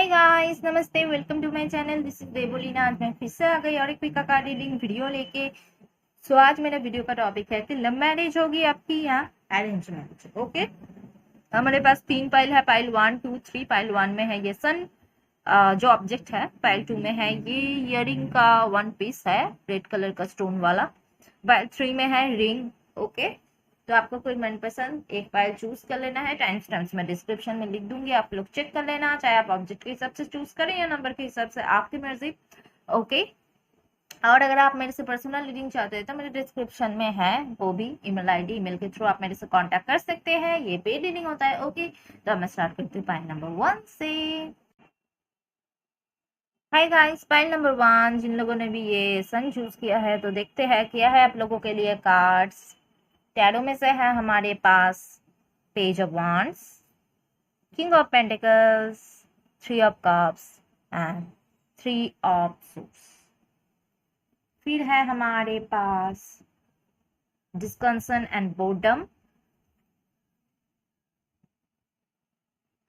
हाय guys, नमस्ते, welcome to my channel. This is Devolina. आज मैं फिर से आ गई और एक क्विक कार्ड रीडिंग वीडियो लेके। सो आज मेरा वीडियो का टॉपिक है कि लव मैरिज होगी आपकी या अरेंज मैरिज। ओके, हमारे पास 3 पाइल है। पाइल 1, 2, 3। पाइल 1 में है ये सन जो ऑब्जेक्ट है। पाइल 2 में है ये इयरिंग का 1 पीस है, रेड कलर का स्टोन वाला। पाइल 3 में है रिंग। ओके, तो आपको कोई मनपसंद एक पाइल चूज कर लेना है। टाइम स्टैम्प्स मैं डिस्क्रिप्शन में लिख दूंगी, आप लोग चेक कर लेना, चाहे आप ऑब्जेक्ट के हिसाब से चूज करें या नंबर के हिसाब से, आपकी मर्जी। ओके, और अगर आप मेरे से पर्सनल रीडिंग चाहते हैं तो मेरे डिस्क्रिप्शन में है वो भी ईमेल आईडी। ईमेल के थ्रू आप मेरे से कांटेक्ट कर सकते हैं। ये पेड रीडिंग होता है। ओके, तो मैं स्टार्ट करती हूँ पाइल नंबर 1 से। हाय गाइस, पाइल नंबर 1 जिन लोगों ने भी ये सन चूज किया है तो देखते हैं क्या है आप लोगों के लिए कार्ड्स। टैरो में से है हमारे पास page of wands, king of pentacles, 3 of cups and 3 of suits. फिर है हमारे पास discontent and boredom,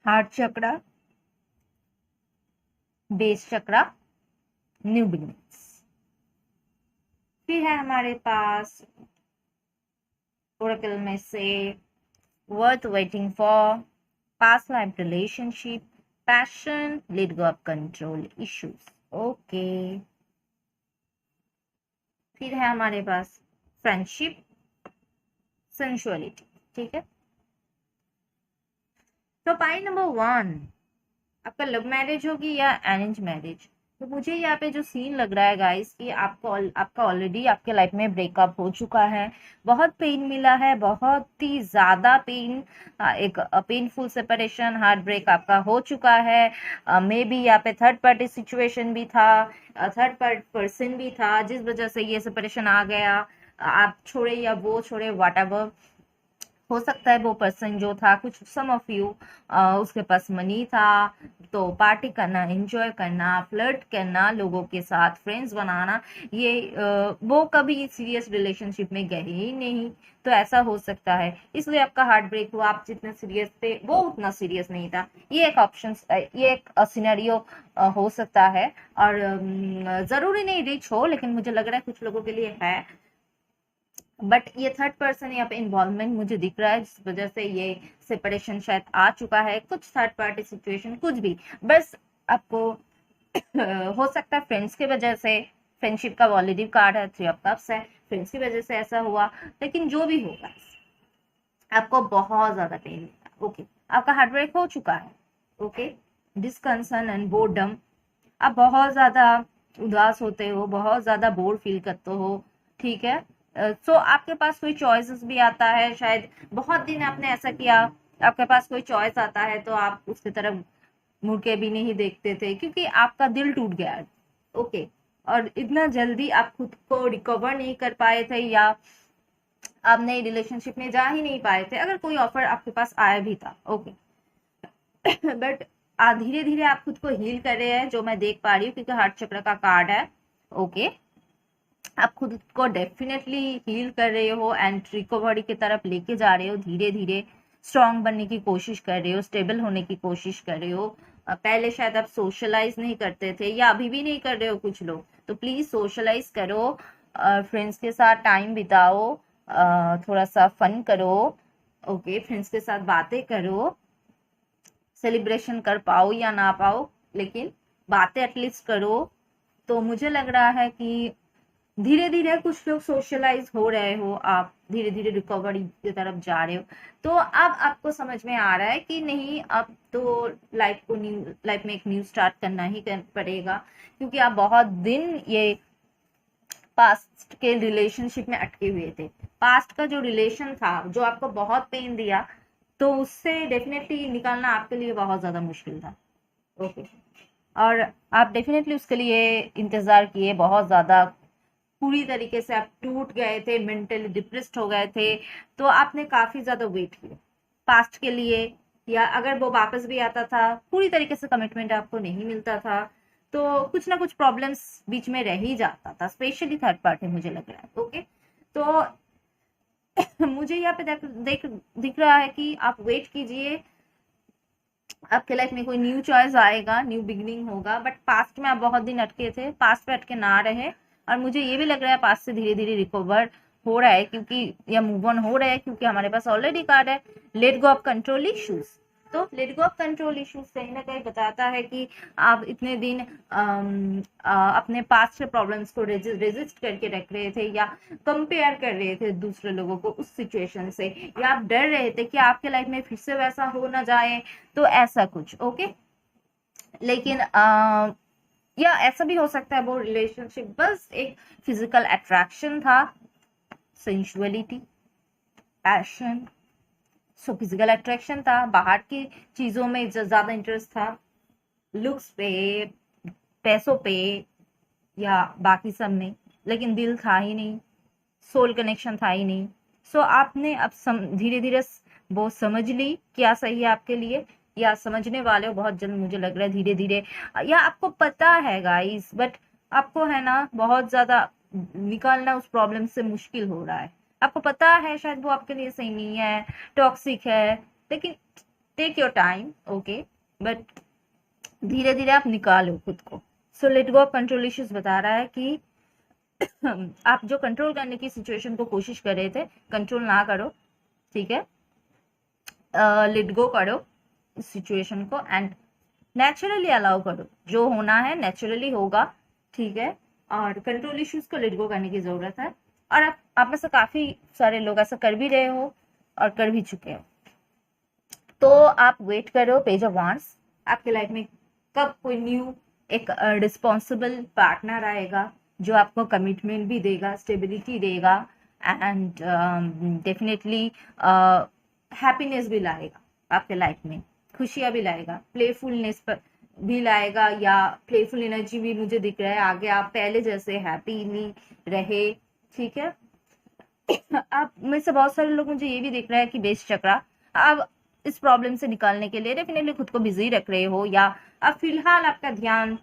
heart chakra, base chakra, new beginnings. फिर है हमारे पास ओरेकल में से worth waiting for, past life relationship, passion, let go of control issues. Okay, फिर है हमारे पास फ्रेंडशिप, सेंसुअलिटी। ठीक है, तो पाइल नंबर 1 आपका लव मैरिज होगी या अरेंज मैरिज। तो मुझे यहाँ पे जो सीन लग रहा है गाइस कि आपका ऑलरेडी आपके लाइफ में ब्रेकअप हो चुका है, बहुत पेन मिला है, बहुत ही ज्यादा पेन, एक पेनफुल सेपरेशन, हार्ट ब्रेक आपका हो चुका है। मे बी यहाँ पे थर्ड पार्टी सिचुएशन भी था, थर्ड पर्सन भी था जिस वजह से ये सेपरेशन आ गया। आप छोड़े या वो छोड़े, वट एवर, हो सकता है वो पर्सन जो था, कुछ सम ऑफ यू उसके पास मनी था तो पार्टी करना, एंजॉय करना, फ्लर्ट करना, लोगों के साथ फ्रेंड्स बनाना, ये वो कभी सीरियस रिलेशनशिप में गए ही नहीं। तो ऐसा हो सकता है, इसलिए आपका हार्ट ब्रेक हुआ। आप जितने सीरियस थे वो उतना सीरियस नहीं था। ये एक ऑप्शन, ये एक सिनेरियो हो सकता है। और जरूरी नहीं रिच हो, लेकिन मुझे लग रहा है कुछ लोगों के लिए है। बट ये थर्ड पर्सन यहाँ पे इन्वॉल्वमेंट मुझे दिख रहा है, जिस वजह से ये सेपरेशन शायद आ चुका है। कुछ थर्ड पार्टी सिचुएशन, कुछ भी, बस आपको हो सकता है फ्रेंड्स की वजह से। फ्रेंडशिप का पॉजिटिव कार्ड है, 3 ऑफ कप्स है, फ्रेंड्स की वजह से ऐसा हुआ। लेकिन जो भी होगा, आपको बहुत ज्यादा पेन होगा। ओके, आपका हार्ट ब्रेक हो चुका है। ओके, डिस्कंसन एंड बोर्डम, आप बहुत ज्यादा उदास होते हो, बहुत ज्यादा बोर फील करते हो। ठीक है, सो आपके पास कोई चॉइसेस भी आता है, शायद बहुत दिन आपने ऐसा किया, आपके पास कोई चॉइस आता है तो आप उसकी तरफ मुड़ के भी नहीं देखते थे क्योंकि आपका दिल टूट गया। ओके, और इतना जल्दी आप खुद को रिकवर नहीं कर पाए थे, या आप नई रिलेशनशिप में जा ही नहीं पाए थे अगर कोई ऑफर आपके पास आया भी था। ओके, बट धीरे धीरे आप खुद को हील कर रहे हैं, जो मैं देख पा रही हूँ क्योंकि हार्ट चक्र का कार्ड है। ओके, आप खुद को डेफिनेटली हील कर रहे हो एंड रिकवरी की तरफ लेके जा रहे हो। धीरे धीरे स्ट्रांग बनने की कोशिश कर रहे हो, स्टेबल होने की कोशिश कर रहे हो। पहले शायद आप सोशलाइज नहीं करते थे या अभी भी नहीं कर रहे हो कुछ लोग, तो प्लीज सोशलाइज करो, फ्रेंड्स के साथ टाइम बिताओ, थोड़ा सा फन करो। ओके, फ्रेंड्स के साथ बातें करो, सेलिब्रेशन कर पाओ या ना पाओ, लेकिन बातें एटलीस्ट करो। तो मुझे लग रहा है कि धीरे धीरे कुछ लोग सोशलाइज हो रहे हो, आप धीरे धीरे रिकवरी की तरफ जा रहे हो। तो अब आपको समझ में आ रहा है कि नहीं, अब तो लाइफ में एक न्यू स्टार्ट करना ही पड़ेगा, क्योंकि आप बहुत दिन ये पास्ट के रिलेशनशिप में अटके हुए थे। पास्ट का जो रिलेशन था जो आपको बहुत पेन दिया, तो उससे डेफिनेटली निकालना आपके लिए बहुत ज्यादा मुश्किल था। ओके, और आप डेफिनेटली उसके लिए इंतजार किए बहुत ज्यादा, पूरी तरीके से आप टूट गए थे, मेंटली डिप्रेस्ड हो गए थे। तो आपने काफी ज्यादा वेट किया पास्ट के लिए, या अगर वो वापस भी आता था पूरी तरीके से कमिटमेंट आपको नहीं मिलता था, तो कुछ ना कुछ प्रॉब्लम्स बीच में रह ही जाता था, स्पेशली थर्ड पार्टी मुझे लग रहा है। ओके, तो मुझे यहाँ पे दिख रहा है कि आप वेट कीजिए, आपके लाइफ में कोई न्यू चॉइस आएगा, न्यू बिगनिंग होगा, बट पास्ट में आप बहुत दिन अटके थे, पास्ट पे अटके ना रहे। और मुझे ये भी लग रहा है पास्ट से धीरे धीरे रिकवर हो रहा है, क्योंकि या मूव ऑन हो रहा है, क्योंकि हमारे पास ऑलरेडी कार्ड है let go of control issues. तो let go of control issues कहीं ना कहीं बताता है कि आप इतने दिन अपने पास्ट के प्रॉब्लम्स को रेजिस्ट करके रख रहे थे, या कंपेयर कर रहे थे दूसरे लोगों को उस सिचुएशन से, या आप डर रहे थे कि आपके लाइफ में फिर से वैसा हो ना जाए, तो ऐसा कुछ। ओके, लेकिन या ऐसा भी हो सकता है वो रिलेशनशिप बस एक फिजिकल अट्रैक्शन था, sensuality, passion. So physical attraction था, बाहर की चीजों में ज्यादा इंटरेस्ट था, लुक्स पे, पैसों पे, या बाकी सब में, लेकिन दिल था ही नहीं, सोल कनेक्शन था ही नहीं। सो आपने अब धीरे धीरे वो समझ ली क्या सही है आपके लिए, या समझने वाले हो बहुत जल्द, मुझे लग रहा है धीरे धीरे, या आपको पता है गाइस, बट आपको है ना बहुत ज्यादा निकालना उस प्रॉब्लम से मुश्किल हो रहा है। आपको पता है शायद वो आपके लिए सही नहीं है, टॉक्सिक है, लेकिन take your time, okay, but धीरे धीरे आप निकालो खुद को। So let go of control issues बता रहा है कि आप जो कंट्रोल करने की सिचुएशन को कोशिश कर रहे थे, कंट्रोल ना करो, ठीक है, लेट गो करो इस सिचुएशन को, एंड नेचुरली अलाउ करो, जो होना है नेचुरली होगा, ठीक है। और कंट्रोल इश्यूज को लेट गो करने की जरूरत है, और आप में से काफी सारे लोग ऐसा कर भी रहे हो और कर भी चुके हो। तो आप वेट करो पेज ऑफ वांड्स, आपके लाइफ में कब कोई न्यू एक रिस्पॉन्सिबल पार्टनर आएगा जो आपको कमिटमेंट भी देगा, स्टेबिलिटी देगा, एंड डेफिनेटली हैप्पीनेस भी लाएगा आपके लाइफ में, खुशियां भी लाएगा, प्लेफुलनेस पर भी लाएगा, या प्लेफुल एनर्जी भी मुझे दिख रहा है आगे, आप पहले जैसे हैप्पीली रहे, ठीक है। आप में से बहुत सारे लोग, मुझे ये भी दिख रहा है कि बेस चक्रा, आप इस प्रॉब्लम से निकालने के लिए डेफिनेटली खुद को बिजी रख रहे हो, या अब फिलहाल आपका ध्यान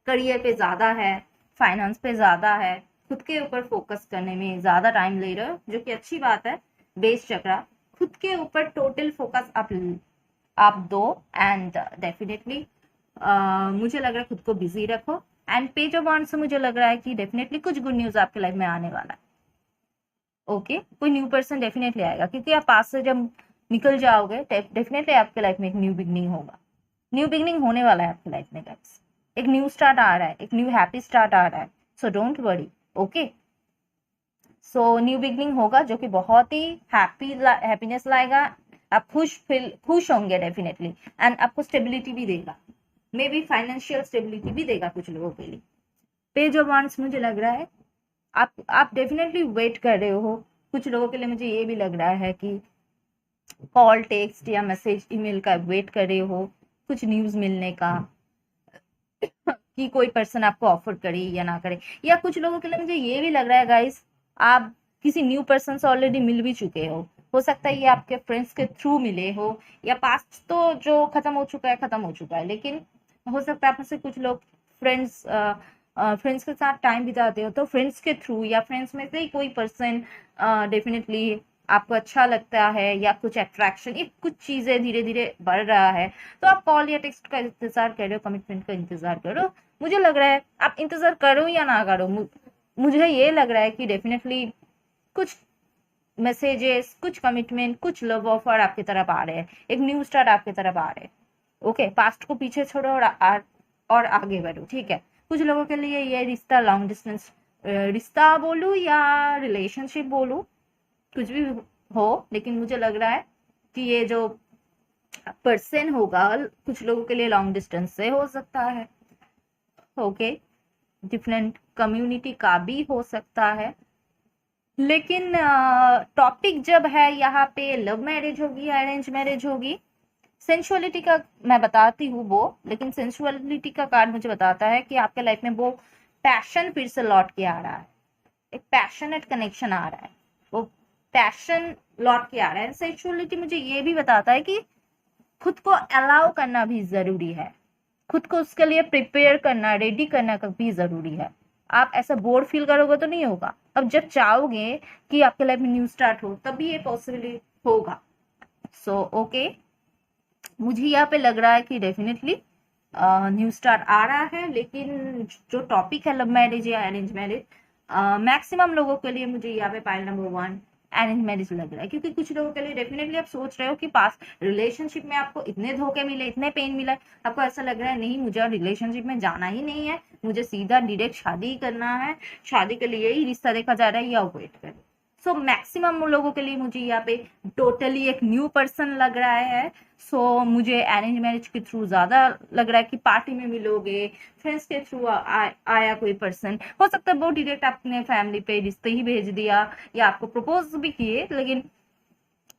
करियर पे ज्यादा है, फाइनेंस पे ज्यादा है, खुद के ऊपर फोकस करने में ज्यादा टाइम ले रहे हो, जो कि अच्छी बात है। बेस चक्रा, खुद के ऊपर टोटल फोकस आप दो, एंड डेफिनेटली मुझे लग रहा है खुद को बिजी रखो, एंड पेज ऑफ वांड्स से मुझे लग रहा है कि डेफिनेटली कुछ गुड न्यूज आपके लाइफ में आने वाला है। ओके, कोई न्यू पर्सन डेफिनेटली आएगा, क्योंकि आप पास से जब निकल जाओगे डेफिनेटली आपके लाइफ में एक न्यू बिगनिंग होगा, न्यू बिगनिंग होने वाला है आपके लाइफ में गाइस, एक न्यू स्टार्ट आ रहा है, एक न्यू हैप्पी स्टार्ट आ रहा है। So don't worry, okay. So new beginning होगा जो कि बहुत ही हैप्पीनेस लाएगा, आप खुश होंगे डेफिनेटली, एंड आपको स्टेबिलिटी भी देगा, मे बी फाइनेंशियल स्टेबिलिटी भी देगा कुछ लोगों के लिए। पेज ऑफ वांड्स मुझे लग रहा है आप डेफिनेटली वेट कर रहे हो, कुछ लोगों के लिए मुझे ये भी लग रहा है कि कॉल, टेक्स्ट या मैसेज, ईमेल का वेट कर रहे हो, कुछ न्यूज मिलने का, कि कोई पर्सन आपको ऑफर करे या ना करे। या कुछ लोगों के लिए मुझे ये भी लग रहा है गाइस, आप किसी न्यू पर्सन से ऑलरेडी मिल भी चुके हो सकता है ये आपके फ्रेंड्स के थ्रू मिले हो, या पास्ट तो जो खत्म हो चुका है, लेकिन हो सकता है आप में से कुछ लोग फ्रेंड्स के साथ टाइम बिताते हो, तो फ्रेंड्स के थ्रू या फ्रेंड्स में से ही कोई पर्सन डेफिनेटली आपको अच्छा लगता है, या कुछ अट्रैक्शन, ये कुछ चीजें धीरे धीरे बढ़ रहा है, तो आप कॉल या टेक्स्ट का इंतजार कर रहे हो, कमिटमेंट का इंतजार करो। मुझे लग रहा है आप इंतजार करो या ना करो, मुझे ये लग रहा है कि डेफिनेटली कुछ मैसेजेस, कुछ कमिटमेंट, कुछ लव ऑफर आपकी तरफ आ रहे हैं, एक न्यू स्टार्ट आपकी तरफ आ रहे हैं। ओके, पास्ट को पीछे छोड़ो और आगे बढ़ो, ठीक है। कुछ लोगों के लिए ये रिश्ता लॉन्ग डिस्टेंस रिश्ता बोलूं या रिलेशनशिप बोलूं, कुछ भी हो, लेकिन मुझे लग रहा है कि ये जो पर्सन होगा कुछ लोगों के लिए लॉन्ग डिस्टेंस से हो सकता है, ओके, डिफरेंट कम्युनिटी का भी हो सकता है, लेकिन टॉपिक जब है यहाँ पे लव मैरिज होगी, अरेंज मैरिज होगी, सेंसुअलिटी का मैं बताती हूँ वो, लेकिन सेंसुअलिटी का कार्ड मुझे बताता है कि आपके लाइफ में वो पैशन फिर से लौट के आ रहा है, एक पैशनेट कनेक्शन आ रहा है, वो पैशन लौट के आ रहा है। सेंसुअलिटी मुझे ये भी बताता है कि खुद को अलाउ करना भी जरूरी है, खुद को उसके लिए प्रिपेयर करना, रेडी करना भी जरूरी है। आप ऐसा बोर्ड फील करोगे तो नहीं होगा, अब जब चाहोगे कि आपके लाइफ में न्यू स्टार्ट हो तभी ये पॉसिबल होगा। सो ओके, मुझे यहाँ पे लग रहा है कि डेफिनेटली न्यू स्टार आ रहा है, लेकिन जो टॉपिक है लव मैरिज या अरेंज मैरिज, मैक्सिमम लोगों के लिए मुझे यहाँ पे पाइल नंबर 1 अरेंज मैरिज लग रहा है। क्योंकि कुछ लोगों के लिए डेफिनेटली आप सोच रहे हो कि पास रिलेशनशिप में आपको इतने धोखे मिले, इतने पेन मिला, आपको ऐसा लग रहा है नहीं मुझे रिलेशनशिप में जाना ही नहीं है, मुझे सीधा डायरेक्ट शादी ही करना है, शादी के लिए ही रिश्ता देखा जा रहा है, या वेट करें। सो मैक्सिमम लोगों के लिए मुझे यहाँ पे टोटली एक न्यू पर्सन लग रहा है। मुझे अरेंज मैरिज के थ्रू ज्यादा लग रहा है कि पार्टी में मिलोगे, फ्रेंड्स के थ्रू आया कोई पर्सन, हो सकता है वो डायरेक्ट अपने फैमिली पे रिश्ते ही भेज दिया, या आपको प्रपोज भी किए लेकिन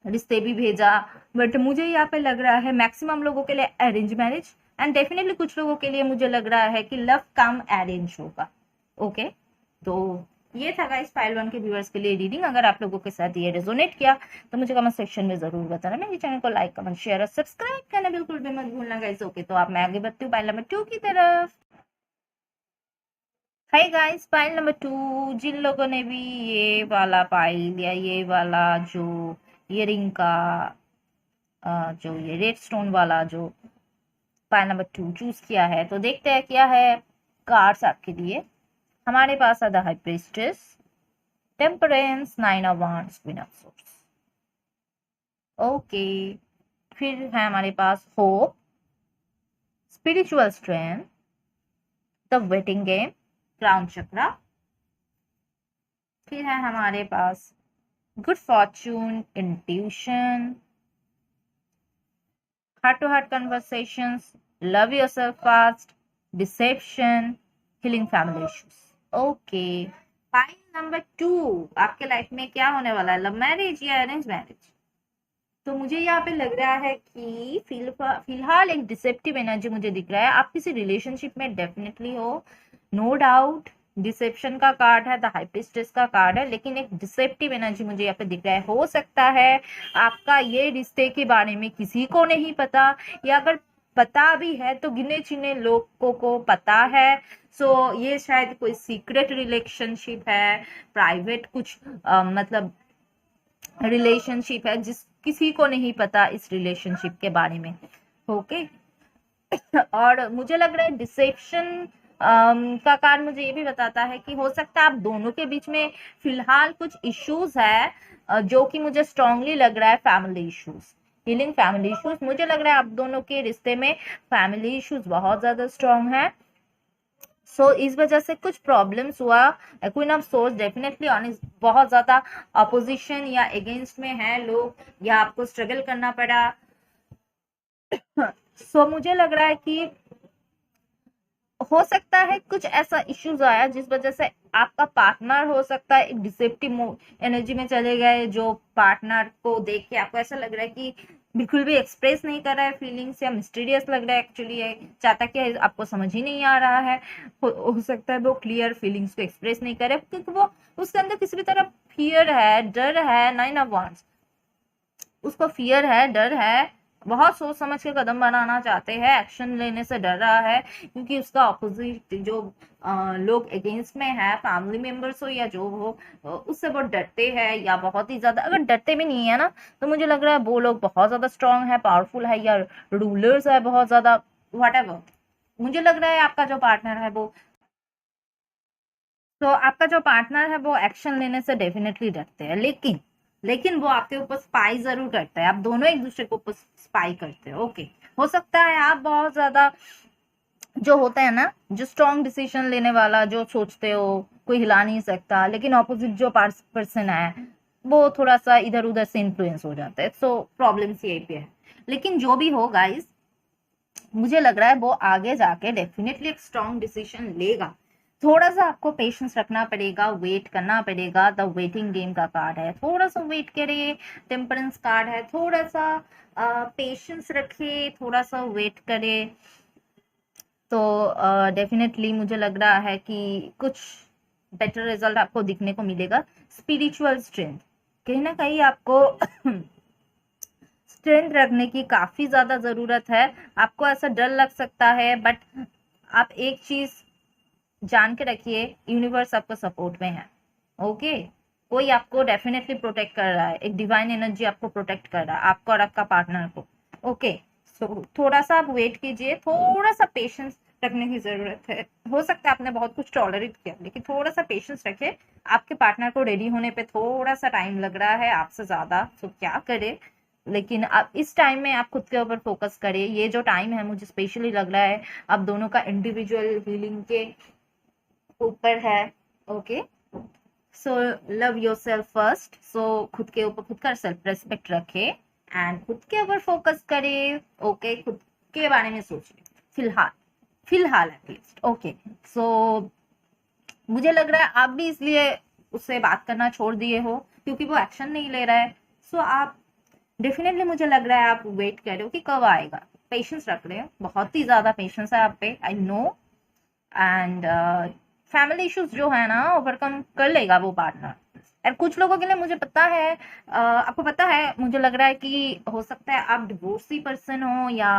रिश्ते भी भेजा। बट मुझे यहाँ पे लग रहा है मैक्सिमम लोगों के लिए अरेंज मैरिज, एंड डेफिनेटली कुछ लोगों के लिए मुझे लग रहा है कि लव कम अरेंज होगा। ओके, तो ये था गाइस पाइल 1 के व्यूअर्स के लिए रीडिंग। अगर आप लोगों के साथ ये रेजोनेट किया तो मुझे कमेंट सेक्शन में जरूर बताना। मेरे चैनल को लाइक, कमेंट, शेयर और सब्सक्राइब करना बिल्कुल भी मत भूलना गाइस। ओके, तो आप मैं आगे बढ़ती हूँ पाइल नंबर 2 की तरफ। हाय गाइस, पाइल नंबर 2, जिन लोगों ने भी ये वाला पाइल या ये वाला जो इयरिंग का जो ये रेड स्टोन वाला जो पाइल नंबर 2 चूज किया है, तो देखते हैं क्या है कार्ड्स आपके लिए। हमारे पास है the high priestess, temperance, 9 of wands, queen of swords. Okay, फिर है हमारे पास hope, spiritual strength, the waiting game, crown chakra. फिर है हमारे पास good fortune, intuition, heart to heart conversations, love yourself first, deception, healing family issues. Okay, pile number 2 आपके life में क्या होने वाला है, लव मैरिज या अरेंज मैरिज? तो मुझे यहाँ पे लग रहा है कि फिलहाल एक डिसेप्टिव एनर्जी मुझे दिख रहा है। आप किसी रिलेशनशिप में डेफिनेटली हो, नो डाउट। डिसेप्शन का कार्ड है, द हाई प्रीस्टेस का कार्ड है, लेकिन एक डिसेप्टिव एनर्जी मुझे यहाँ पे दिख रहा है। हो सकता है आपका ये रिश्ते के बारे में किसी को नहीं पता, या अगर पता भी है तो गिने चुने लोगों को पता है। ये शायद कोई सीक्रेट रिलेशनशिप है, प्राइवेट कुछ मतलब रिलेशनशिप है जिस किसी को नहीं पता इस रिलेशनशिप के बारे में। ओके, और मुझे लग रहा है डिसेप्शन का कार्ड मुझे ये भी बताता है कि हो सकता है आप दोनों के बीच में फिलहाल कुछ इश्यूज है, जो कि मुझे स्ट्रांगली लग रहा है family issues, healing family issues. मुझे लग रहा है आप दोनों के रिश्ते में फैमिली इश्यूज बहुत ज्यादा स्ट्रांग है। इस वजह से कुछ प्रॉब्लम्स हुआ। Queen of source definitely on बहुत ज्यादा अपोजिशन या अगेंस्ट में है लोग, या आपको स्ट्रगल करना पड़ा। मुझे लग रहा है कि हो सकता है कुछ ऐसा इश्यूज आया जिस वजह से आपका पार्टनर हो सकता है एक डिसेप्टिव एनर्जी में चले गए, जो पार्टनर को देख के आपको ऐसा लग रहा है कि बिल्कुल भी एक्सप्रेस नहीं कर रहा है फीलिंग्स, या मिस्टीरियस लग रहा है, एक्चुअली चाहता क्या है आपको समझ ही नहीं आ रहा है। हो सकता है वो क्लियर फीलिंग्स को एक्सप्रेस नहीं करे क्योंकि वो उसके अंदर किसी भी तरह फियर है, डर है। 9 ऑफ वांड्स, उसको फियर है, डर है, बहुत सोच समझ के कदम बनाना चाहते हैं, एक्शन लेने से डर रहा है क्योंकि उसका ऑपोजिट जो लोग अगेंस्ट में है, फैमिली मेंबर्स हो या जो हो, उससे बहुत डरते हैं, या बहुत ही ज्यादा अगर डरते भी नहीं है ना, तो मुझे लग रहा है वो लोग बहुत ज्यादा स्ट्रांग है, पावरफुल है, या रूलर्स है बहुत ज्यादा, व्हाटएवर। मुझे लग रहा है आपका जो पार्टनर है वो एक्शन लेने से डेफिनेटली डरते हैं, लेकिन वो आपके ऊपर स्पाई जरूर करता है, आप दोनों एक दूसरे के ऊपर स्पाई करते हो। ओके, हो सकता है आप बहुत ज्यादा जो होता है ना, जो स्ट्रॉन्ग डिसीजन लेने वाला, जो सोचते हो कोई हिला नहीं सकता, लेकिन ऑपोजिट जो पर्सन है वो थोड़ा सा इधर उधर से इन्फ्लुएंस हो जाता है। प्रॉब्लम्स यही पे है। लेकिन जो भी हो गाइस, मुझे लग रहा है वो आगे जाके डेफिनेटली एक स्ट्रॉन्ग डिसीजन लेगा। थोड़ा सा आपको पेशेंस रखना पड़ेगा, वेट करना पड़ेगा। द वेटिंग गेम का कार्ड है, थोड़ा सा वेट करिए। टेम्परेंस कार्ड है, थोड़ा सा पेशेंस रखिए, थोड़ा सा वेट करे। तो डेफिनेटली मुझे लग रहा है कि कुछ बेटर रिजल्ट आपको दिखने को मिलेगा। स्पिरिचुअल स्ट्रेंथ, कहीं ना कहीं आपको स्ट्रेंथ रखने की काफी ज्यादा जरूरत है। आपको ऐसा डर लग सकता है, बट आप एक चीज जान के रखिए, यूनिवर्स आपको सपोर्ट में है। ओके, कोई आपको डेफिनेटली प्रोटेक्ट कर रहा है, एक डिवाइन एनर्जी आपको प्रोटेक्ट कर रहा है, आपको और आपका पार्टनर को। ओके, थोड़ा सा आप वेट कीजिए, थोड़ा सा पेशेंस रखने की जरूरत है। हो सकता है आपने बहुत कुछ टॉलरेट किया, लेकिन थोड़ा सा पेशेंस रखे। आपके पार्टनर को रेडी होने पे थोड़ा सा टाइम लग रहा है आपसे ज्यादा, तो क्या करे, लेकिन आप इस टाइम में आप खुद के ऊपर फोकस करिए। ये जो टाइम है मुझे स्पेशली लग रहा है आप दोनों का इंडिविजुअल हीलिंग के ऊपर है। Okay, so love yourself first. So खुद के ऊपर खुद का सेल्फ रेस्पेक्ट रखे एंड खुद के ऊपर फोकस करे। ओके, खुद के बारे में सोचिए फिलहाल, फिलहाल एटलीस्ट। ओके, सो मुझे लग रहा है आप भी इसलिए उससे बात करना छोड़ दिए हो क्योंकि वो एक्शन नहीं ले रहा है। सो आप डेफिनेटली, मुझे लग रहा है आप वेट कर रहे हो कि कब आएगा, पेशेंस रख रहे हो, बहुत ही ज्यादा पेशेंस है आप पे, I know. And family issues जो है ना ओवरकम कर लेगा वो पार्टनर। और कुछ लोगों के लिए मुझे पता है, आपको पता है, मुझे लग रहा है कि हो सकता है आप डिवोर्सी पर्सन हो या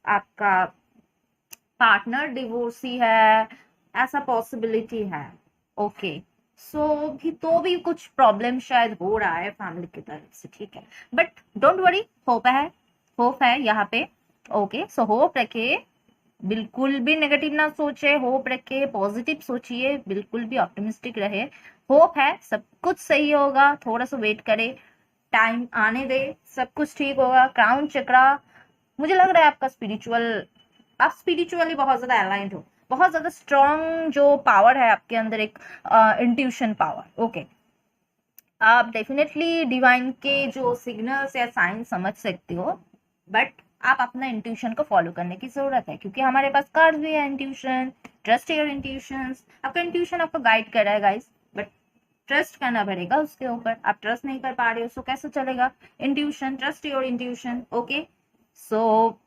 आपका पार्टनर डिवोर्सी है, ऐसा पॉसिबिलिटी है। ओके, सो भी तो भी कुछ प्रॉब्लम शायद हो रहा है फैमिली की तरफ से, ठीक है, बट डोंट वरी, होप है यहाँ पे। ओके, सो होप रखे, बिल्कुल भी नेगेटिव ना सोचे, होप रखे, पॉजिटिव सोचिए, बिल्कुल भी ऑप्टिमिस्टिक रहे। होप है सब कुछ सही होगा, थोड़ा सा वेट करे, टाइम आने दे, सब कुछ ठीक होगा। क्राउन चक्रा, मुझे लग रहा है आपका आप स्पिरिचुअली बहुत ज्यादा अलाइंड हो, बहुत ज्यादा स्ट्रॉन्ग जो पावर है आपके अंदर, एक इंट्यूशन पावर। ओके, आप डेफिनेटली डिवाइन के जो सिग्नल्स या साइन समझ सकते हो, बट आप अपना इंट्यूशन को फॉलो करने की जरूरत है, क्योंकि हमारे पास कार्ड भी है इंट्यूशन। ट्रस्ट योर इंट्यूशन, आपका इंट्यूशन आपको गाइड कर रहा है गाइस, बट ट्रस्ट करना पड़ेगा उसके ऊपर। आप ट्रस्ट नहीं कर पा रहे हो, सो कैसे चलेगा। Intuition, trust your intuition. Okay, so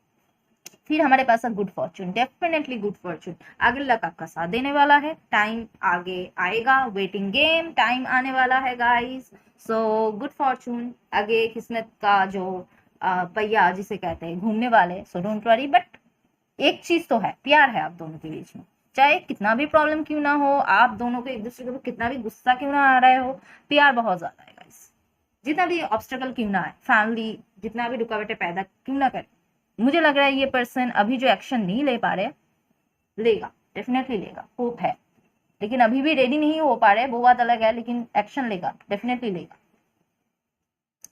फिर हमारे पास है good fortune, definitely good fortune, आगे लक आपका साथ देने वाला है, टाइम आगे आएगा, वेटिंग गेम, टाइम आने वाला है गाइस। सो गुड फॉर्चून, आगे किस्मत का जो पहिया जिसे कहते हैं घूमने वाले। सो डोंट वरी, बट एक चीज तो है, प्यार है आप दोनों के बीच में, चाहे कितना भी प्रॉब्लम क्यों ना हो, आप दोनों को एक दूसरे के ऊपर कितना भी गुस्सा क्यों ना आ रहा हो, प्यार बहुत ज्यादा है गाइस। जितना भी ऑब्स्टेकल क्यों ना आए, फैमिली जितना भी रुकावटें पैदा क्यों ना करे, मुझे लग रहा है ये पर्सन अभी जो एक्शन नहीं ले पा रहे, लेगा, डेफिनेटली लेगा, होप है। लेकिन अभी भी रेडी नहीं हो पा रहे, वो बात अलग है, लेकिन एक्शन लेगा, डेफिनेटली लेगा।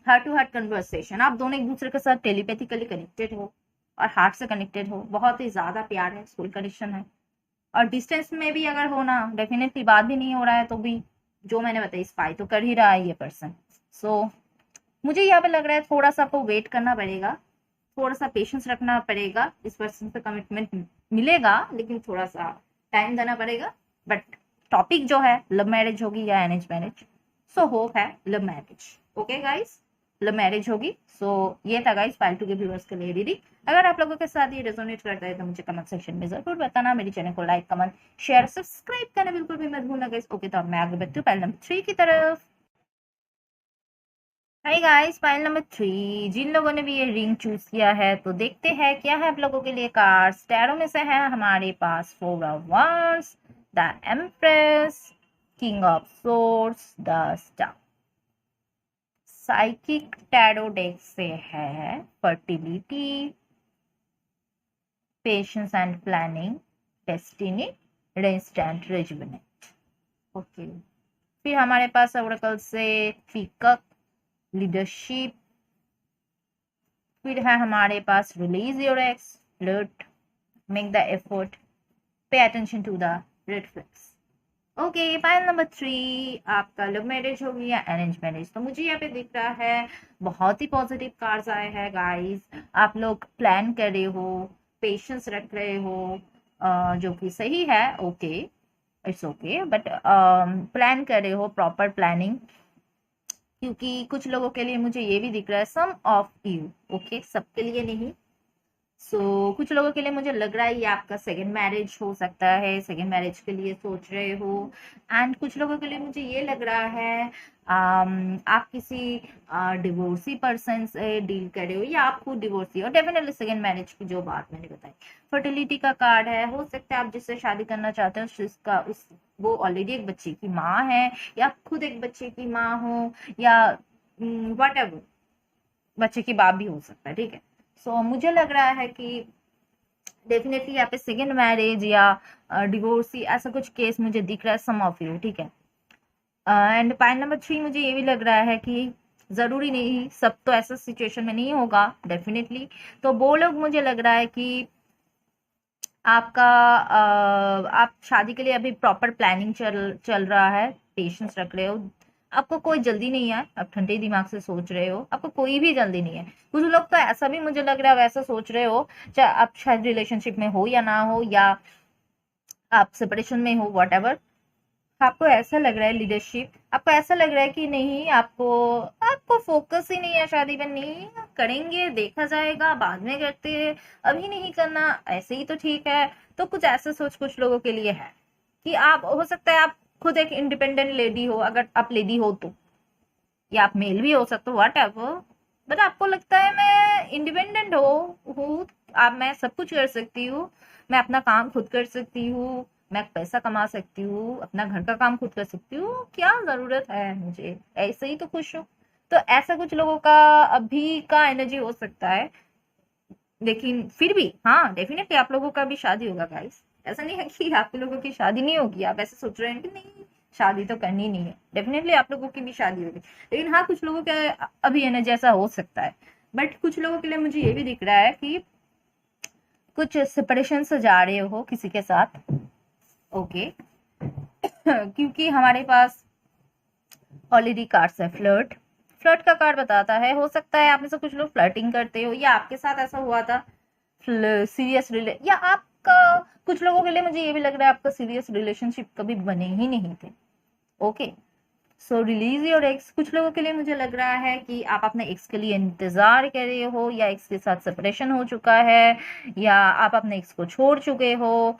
हार्ट टू हार्ट कन्वर्सेशन, आप दोनों एक दूसरे के साथ टेलीपैथिकली कनेक्टेड हो और हार्ट से कनेक्टेड हो, बहुत ही ज्यादा प्यार है, सोल कनेक्शन है। और डिस्टेंस में भी अगर हो ना, डेफिनेटली बात भी नहीं हो रहा है तो भी जो मैंने बताई स्पाई तो कर ही रहा है ये पर्सन। सो मुझे यहाँ पे लग रहा है थोड़ा सा आपको वेट करना पड़ेगा, थोड़ा सा पेशेंस रखना पड़ेगा, इस पर्सन से कमिटमेंट मिलेगा लेकिन थोड़ा सा टाइम देना पड़ेगा। बट टॉपिक जो है लव मैरिज होगी या अरेंज मैरिज, सो होप है love marriage. Okay guys, love marriage होगी। सो ये था गाइस फाइल 2 के व्यूअर्स के लिए रीडिंग। अगर आप लोगों के साथ ये रेजोनेट करता है तो मुझे कमेंट सेक्शन में जरूर बताना। मेरी चैनल को लाइक, कमेंट, शेयर, सब्सक्राइब करना बिल्कुल भी मत भूलना गाइस। ओके, तो अब मैं आगे बढ़ती हूँ फाइल नंबर 3 की तरफ। हाय गाइस, फाइल नंबर 3, जिन लोगों ने भी ये रिंग चूज किया है तो देखते हैं क्या है आप लोगों के लिए कार्ड्स। टैरो में से है हमारे पास 4 of wands, the empress, king of swords, the star. Psychic tarot deck से है fertility, patience and planning, destiny, rest and rejuvenate. Okay, फिर हमारे पास ओरेकल से पीकॉक, लीडरशिप, फिर है हमारे पास release your ex, flirt, make the effort, pay attention to the red flags. Okay, pile number 3, आपका लव मैरिज होगी या अरेंज मैरिज। तो मुझे यहाँ पे दिख रहा है बहुत ही पॉजिटिव कार्ड्स आए हैं गाइस। आप लोग प्लान कर रहे हो, पेशेंस रख रहे हो, जो कि सही है। Okay, it's okay, but plan कर रहे हो, प्रॉपर प्लानिंग, क्योंकि कुछ लोगों के लिए मुझे ये भी दिख रहा है सम ऑफ यू। ओके, सबके लिए नहीं। कुछ लोगों के लिए मुझे लग रहा है ये आपका सेकंड मैरिज हो सकता है, सेकंड मैरिज के लिए सोच रहे हो। एंड कुछ लोगों के लिए मुझे ये लग रहा है आप किसी डिवोर्सी पर्सन से डील कर रहे हो या आप खुद डिवोर्सी हो। डेफिनेटली सेकंड मैरिज की जो बात मैंने बताई, फर्टिलिटी का कार्ड है, हो सकता है आप जिससे शादी करना चाहते हो वो ऑलरेडी एक बच्चे की माँ है या आप खुद एक बच्चे की माँ हो या वट एवर, बच्चे की बाप भी हो सकता है, ठीक है। मुझे लग रहा है कि डेफिनेटली यहाँ पे सेकेंड मैरिज या डिवोर्स ऐसा कुछ केस मुझे दिख रहा है सम ऑफ यू, ठीक है। एंड पॉइंट नंबर 3 मुझे ये भी लग रहा है कि जरूरी नहीं, सब तो ऐसा सिचुएशन में नहीं होगा डेफिनेटली। तो वो लोग मुझे लग रहा है कि आपका आप शादी के लिए अभी प्रॉपर प्लानिंग चल चल रहा है, पेशेंस रख रहे हो, आपको कोई जल्दी नहीं है, आप ठंडे दिमाग से सोच रहे हो, आपको कोई भी जल्दी नहीं है। कुछ लोग तो ऐसा भी मुझे लग रहा है वैसा सोच रहे हो, चाहे आप शायद रिलेशनशिप में हो या ना हो, या आप सेपरेशन में हो, वट एवर, आपको ऐसा लग रहा है लीडरशिप, आपको ऐसा लग रहा है कि नहीं, आपको आपको फोकस ही नहीं है शादी पर, नहीं करेंगे देखा जाएगा बाद में करते हैं, अभी नहीं करना, ऐसे ही तो ठीक है। तो कुछ ऐसा सोच कुछ लोगों के लिए है कि आप, हो सकता है आप खुद एक इंडिपेंडेंट लेडी हो, अगर आप लेडी हो तो, या आप मेल भी हो सकते हो, वट एवर, बट आपको लगता है मैं इंडिपेंडेंट हूँ, आप, मैं सब कुछ कर सकती हूँ, मैं अपना काम खुद कर सकती हूँ, मैं पैसा कमा सकती हूँ, अपना घर का काम खुद कर सकती हूँ, क्या जरूरत है मुझे, ऐसे ही तो खुश हूँ। तो ऐसा कुछ लोगों का अभी का एनर्जी हो सकता है। लेकिन फिर भी हाँ, डेफिनेटली आप लोगों का भी शादी होगा गाइस, ऐसा नहीं है कि आप लोगों की शादी नहीं होगी, आप ऐसे सोच रहे हैं कि नहीं शादी तो करनी नहीं है, डेफिनेटली आप लोगों की भी शादी होगी। लेकिन हाँ, कुछ लोगों के अभी एनर्जी ऐसा हो सकता है, बट कुछ लोगों के लिए मुझे ये भी दिख रहा है कि कुछ सेपरेशन से जा रहे हो किसी के साथ, ओके। क्योंकि हमारे पास ऑलरेडी कार्ड्स है, फ्लर्ट, फ्लर्ट का कार्ड बताता है, हो सकता है आप में से कुछ लोग फ्लर्टिंग करते हो, या आपके साथ ऐसा हुआ था सीरियस या आपका, कुछ लोगों के लिए मुझे ये भी लग रहा है आपका सीरियस रिलेशनशिप कभी बने ही नहीं थे, okay. So release your x, कुछ लोगों के लिए मुझे लग रहा है कि आप अपने एक्स के लिए इंतजार कर रहे हो, या एक्स के साथ सेपरेशन हो चुका है, या आप अपने एक्स को छोड़ चुके हो।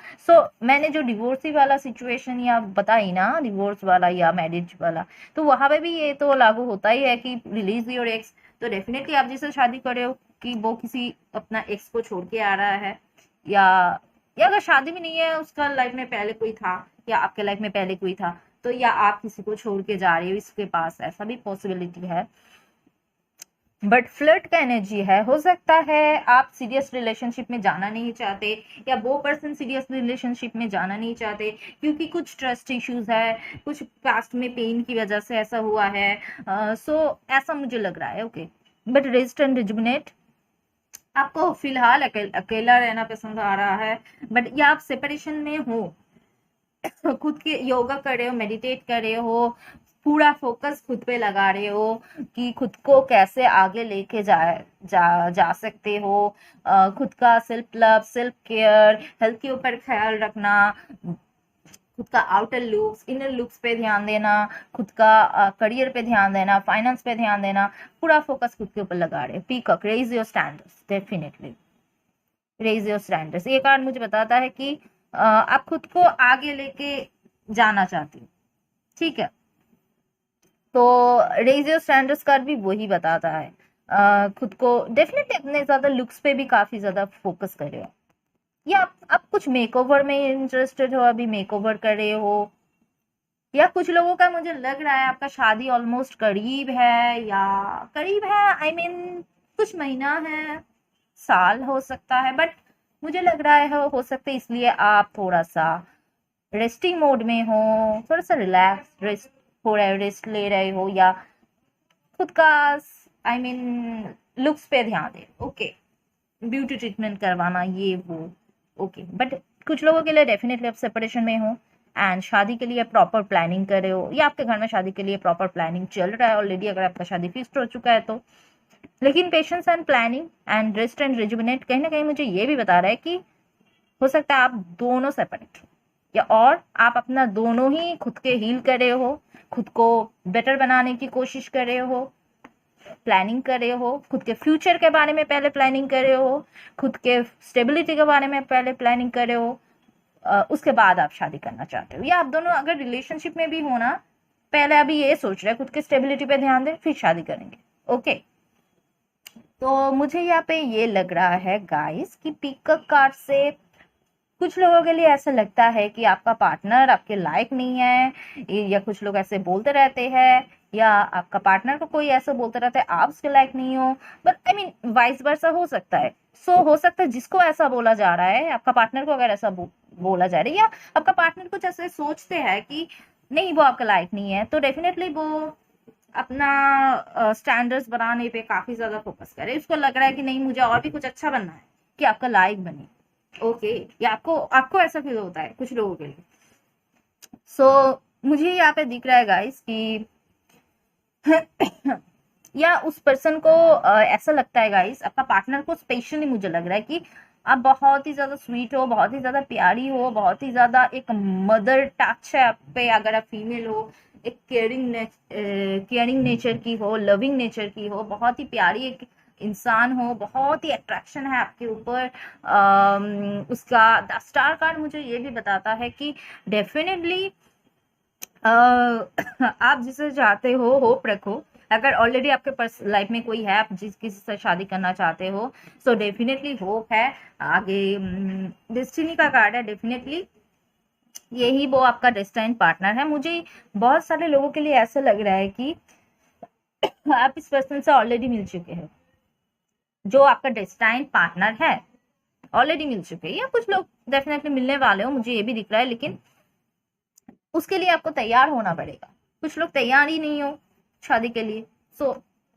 मैंने जो डिवोर्सी वाला सिचुएशन या बताई ना, डिवोर्स वाला या मैरिज वाला, तो वहां पे भी ये तो लागू होता ही है कि रिलीज योर एक्स। तो डेफिनेटली आप जिससे शादी कर रहे हो कि वो किसी अपना एक्स को छोड़ के आ रहा है, या अगर शादी भी नहीं है, उसका लाइफ में पहले कोई था, या आपके लाइफ में पहले कोई था, तो या आप किसी को छोड़ के जा रहे हो इसके पास, ऐसा भी पॉसिबिलिटी है। बट फ्लर्ट का एनर्जी है, हो सकता है आप सीरियस रिलेशनशिप में जाना नहीं चाहते, या वो पर्सन सीरियस रिलेशनशिप में जाना नहीं चाहते, क्योंकि कुछ ट्रस्ट इश्यूज है, कुछ पास्ट में पेन की वजह से ऐसा हुआ है। ऐसा मुझे लग रहा है, okay. But rest and rejuvenate, आपको फिलहाल अकेला रहना पसंद आ रहा है, बट या आप सेपरेशन में हो, खुद के योगा कर रहे हो, मेडिटेट कर रहे हो, पूरा फोकस खुद पे लगा रहे हो कि खुद को कैसे आगे लेके जा सकते हो, खुद का self love, self care, health के ऊपर ख्याल रखना, खुद का आउटर लुक्स, इनर लुक्स पे ध्यान देना, खुद का करियर पे ध्यान देना, फाइनेंस पे ध्यान देना, पूरा फोकस खुद के ऊपर लगा रहे हो। Peacock, raise your standards, definitely raise your standards. ये कार्ड मुझे बताता है कि आप खुद को आगे लेके जाना चाहती हो, ठीक है। तो रेज योर स्टैंडर्ड्स कार्ड भी वही बताता है, खुद को डेफिनेटली अपने ज्यादा लुक्स पे भी काफी ज्यादा फोकस कर रहे हो, या आप कुछ मेकओवर में इंटरेस्टेड हो, अभी मेकओवर कर रहे हो, या कुछ लोगों का मुझे लग रहा है आपका शादी ऑलमोस्ट करीब है, या करीब है, आई मीन कुछ महीना है, साल हो सकता है, बट मुझे लग रहा है हो सकता है इसलिए आप थोड़ा सा रेस्टिंग मोड में हो, थोड़ा सा रिलैक्स रेस्ट हो रहे हो, रेस्ट ले रहे हो, या खुद का आई मीन लुक्स पे ध्यान दे, ओके, ब्यूटी ट्रीटमेंट करवाना ये वो, ओके। बट कुछ लोगों के लिए डेफिनेटली आप सेपरेशन में हो एंड शादी के लिए प्रॉपर प्लानिंग कर रहे हो, या आपके घर में शादी के लिए प्रॉपर प्लानिंग चल रहा है ऑलरेडी, अगर आपका शादी फिक्स हो चुका है तो। लेकिन patience and planning and rest and rejuvenate कहीं ना कहीं मुझे ये भी बता रहा है कि हो सकता है आप दोनों सेपरेट, या और आप अपना दोनों ही खुद के हील कर रहे हो, खुद को बेटर बनाने की कोशिश कर रहे हो, प्लानिंग कर रहे हो, खुद के फ्यूचर के बारे में पहले प्लानिंग कर रहे हो, खुद के स्टेबिलिटी के बारे में पहले प्लानिंग कर रहे हो, उसके बाद आप शादी करना चाहते हो। या आप दोनों अगर रिलेशनशिप में भी हो ना, पहले अभी ये सोच रहे हैं खुद के स्टेबिलिटी पे ध्यान दें फिर शादी करेंगे, ओके। तो मुझे यहाँ पे ये लग रहा है गाइस कि पीकॉक कार्ड से कुछ लोगों के लिए ऐसा लगता है कि आपका पार्टनर आपके लायक नहीं है, या कुछ लोग ऐसे बोलते रहते हैं या आपका पार्टनर को कोई ऐसा बोलता रहता है आप उसके लायक नहीं हो, but I mean vice versa हो सकता है। हो सकता है जिसको ऐसा बोला जा रहा है, आपका पार्टनर को अगर ऐसा बोला जा रहा है, या आपका पार्टनर कुछ ऐसे सोचते हैं कि नहीं वो आपका लायक नहीं है, तो डेफिनेटली वो अपना स्टैंडर्ड्स बनाने पे काफी ज्यादा फोकस करे। उसको लग रहा है कि नहीं मुझे और भी कुछ अच्छा बनना है कि आपका लायक बने। ओके, या आपको आपको ऐसा फील होता है कुछ लोगों के लिए। मुझे यहाँ पे दिख रहा है गाइस कि या उस पर्सन को ऐसा लगता है गाइस, आपका पार्टनर को स्पेशली मुझे लग रहा है कि आप बहुत ही ज्यादा स्वीट हो, बहुत ही ज्यादा प्यारी हो, बहुत ही ज्यादा एक मदर टच है आप पे, अगर आप फीमेल हो, एक केयरिंग नेचर की हो, लविंग नेचर की हो, बहुत ही प्यारी एक इंसान हो, बहुत ही अट्रैक्शन है आपके ऊपर। उसका द स्टार कार्ड मुझे ये भी बताता है कि डेफिनेटली आप जिसे चाहते हो होप रखो। अगर ऑलरेडी आपके लाइफ में कोई है, आप जिस किसी से शादी करना चाहते हो, सो डेफिनेटली होप है आगे। डेस्टिनी का कार्ड है, डेफिनेटली यही वो आपका डेस्टाइन पार्टनर है। मुझे बहुत सारे लोगों के लिए ऐसा लग रहा है कि आप इस पर्सन से ऑलरेडी मिल चुके हैं, जो आपका डेस्टाइन पार्टनर है ऑलरेडी मिल चुके हैं, या कुछ लोग डेफिनेटली मिलने वाले हो, मुझे ये भी दिख रहा है, लेकिन उसके लिए आपको तैयार होना पड़ेगा। कुछ लोग तैयार ही नहीं हो शादी के लिए,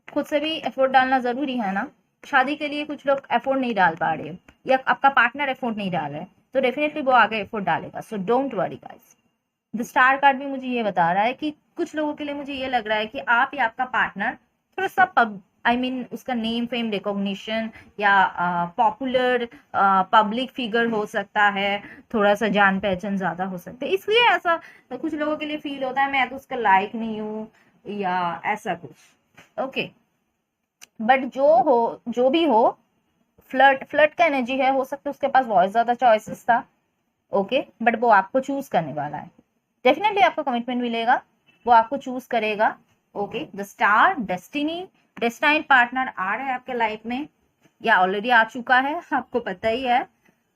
खुद से भी एफर्ट डालना जरूरी है ना। शादी के लिए कुछ लोग एफर्ट नहीं डाल पा रहे, या आपका पार्टनर एफर्ट नहीं डाल रहा है, तो डेफिनेटली वो आगे एफर्ट डालेगा। So don't worry guys. The star card भी मुझे ये बता रहा है कि कुछ लोगों के लिए मुझे ये लग रहा है कि आप या आपका पार्टनर थोड़ा सा उसका नेम फेम रिकॉग्निशन या पॉपुलर पब्लिक फिगर हो सकता है, थोड़ा सा जान पहचान ज्यादा हो सकता है, इसलिए ऐसा कुछ लोगों के लिए फील होता है मैं तो उसका लायक नहीं हूँ या ऐसा कुछ। ओके, बट जो भी हो, फ्लर्ट का एनर्जी है, हो सकता है उसके पास बहुत ज्यादा चॉइसेस था। ओके, बट वो आपको चूज करने वाला है, डेफिनेटली आपको कमिटमेंट मिलेगा, वो आपको चूज करेगा। Okay, the star, destiny, destined partner आ रहा है आपके लाइफ में, या ऑलरेडी आ चुका है, आपको पता ही है।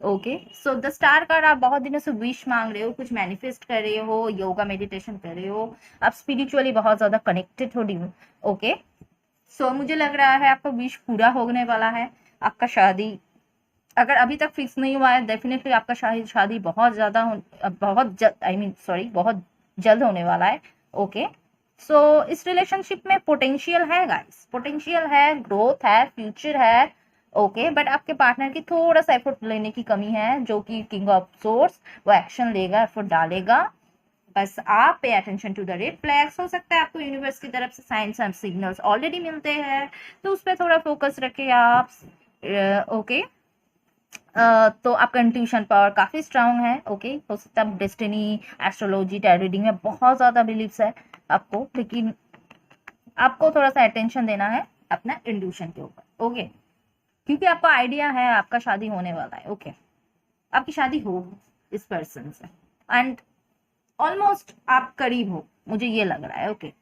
Okay, so the star card, आप बहुत दिनों से विश मांग रहे हो, कुछ मैनिफेस्ट कर रहे हो, योगा मेडिटेशन कर रहे हो, आप स्पिरिचुअली बहुत ज्यादा कनेक्टेड हो। ओके, सो मुझे लग रहा है आपका विश पूरा होने वाला है। आपका शादी अगर अभी तक फिक्स नहीं हुआ है, डेफिनेटली आपका शादी बहुत ज्यादा बहुत जल्द होने वाला है। ओके, सो इस रिलेशनशिप में पोटेंशियल है गाइस, पोटेंशियल है, ग्रोथ है, फ्यूचर है। ओके, बट आपके पार्टनर की थोड़ा सा एफर्ट लेने की कमी है, जो कि किंग ऑफ सोर्स, वो एक्शन लेगा, एफर्ट डालेगा। बस आप pay attention to the red flags. हो सकता है आपको यूनिवर्स की तरफ से साइंस एंड सिग्नल्स ऑलरेडी मिलते हैं, तो उस पर थोड़ा फोकस रखें आप। ओके, तो आपका इंट्यूशन पावर काफी स्ट्रांग है। ओके, हो सकता है डेस्टिनी, एस्ट्रोलॉजी, टैरो रीडिंग में बहुत ज्यादा बिलीव्स है आपको, लेकिन आपको थोड़ा सा अटेंशन देना है अपना इंट्यूशन के ऊपर। ओके, क्योंकि आपको आइडिया है आपका शादी होने वाला है। ओके, आपकी शादी होगी इस पर्सन से, एंड ऑलमोस्ट आप करीब हो, मुझे ये लग रहा है। ओके,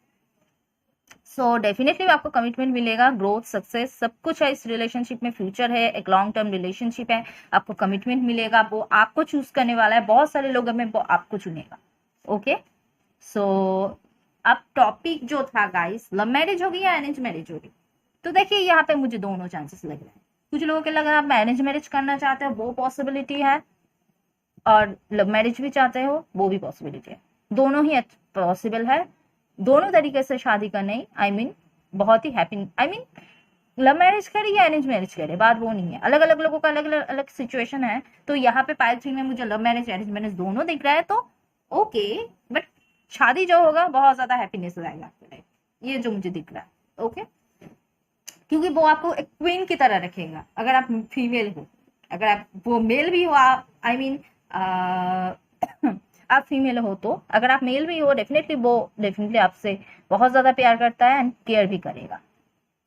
सो डेफिनेटली आपको कमिटमेंट मिलेगा, ग्रोथ, सक्सेस सब कुछ है इस रिलेशनशिप में, फ्यूचर है, एक लॉन्ग टर्म रिलेशनशिप है, आपको कमिटमेंट मिलेगा, वो आपको चूज करने वाला है, बहुत सारे लोग में वो आपको चुनेगा। ओके, सो अब टॉपिक जो था गाइस, लव मैरिज होगी या अरेंज मैरिज होगी, तो देखिए यहाँ पे मुझे दोनों चांसेस लग रहे हैं। कुछ लोगों के लग रहा है आप अरेंज मैरिज करना चाहते हो, वो पॉसिबिलिटी है, और लव मैरिज भी चाहते हो, वो भी पॉसिबिलिटी है। दोनों ही पॉसिबल है, दोनों तरीके से शादी करने बहुत ही हैप्पी लव मैरिज करे या अरेंज मैरिज करे, बात वो नहीं है। अलग अलग लोगों का अलग अलग सिचुएशन है, तो यहाँ पे पाइल 3 में मुझे लव मैरिज अरेंज मैरिज दोनों दिख रहा है, तो ओके, बट शादी जो होगा बहुत ज्यादा हैप्पीनेस लाएगा आपके लाइफ, ये जो मुझे दिख रहा है। ओके, क्योंकि वो आपको एक क्वीन की तरह रखेगा अगर आप फीमेल हो, अगर आप वो मेल भी हो, आप आप फीमेल हो, तो अगर आप मेल भी हो, डेफिनेटली आपसे बहुत ज्यादा प्यार करता है एंड केयर भी करेगा।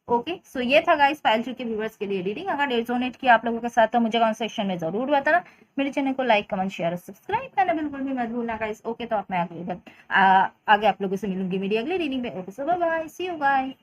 ओके, सो ये था गाइस पाइल 3 के व्यूवर्स के लिए रीडिंग। अगर रेजोनेट किया आप लोगों के साथ तो मुझे कमेंट सेक्शन में जरूर बताना। मेरे चैनल को लाइक, कमेंट, शेयर और सब्सक्राइब करना बिल्कुल भी मत भूलना गाइस। ओके, तो आप मैं आगे आप लोगों से मिलूंगी मेरी अगली रीडिंग में। Okay, so bye bye, see you guys.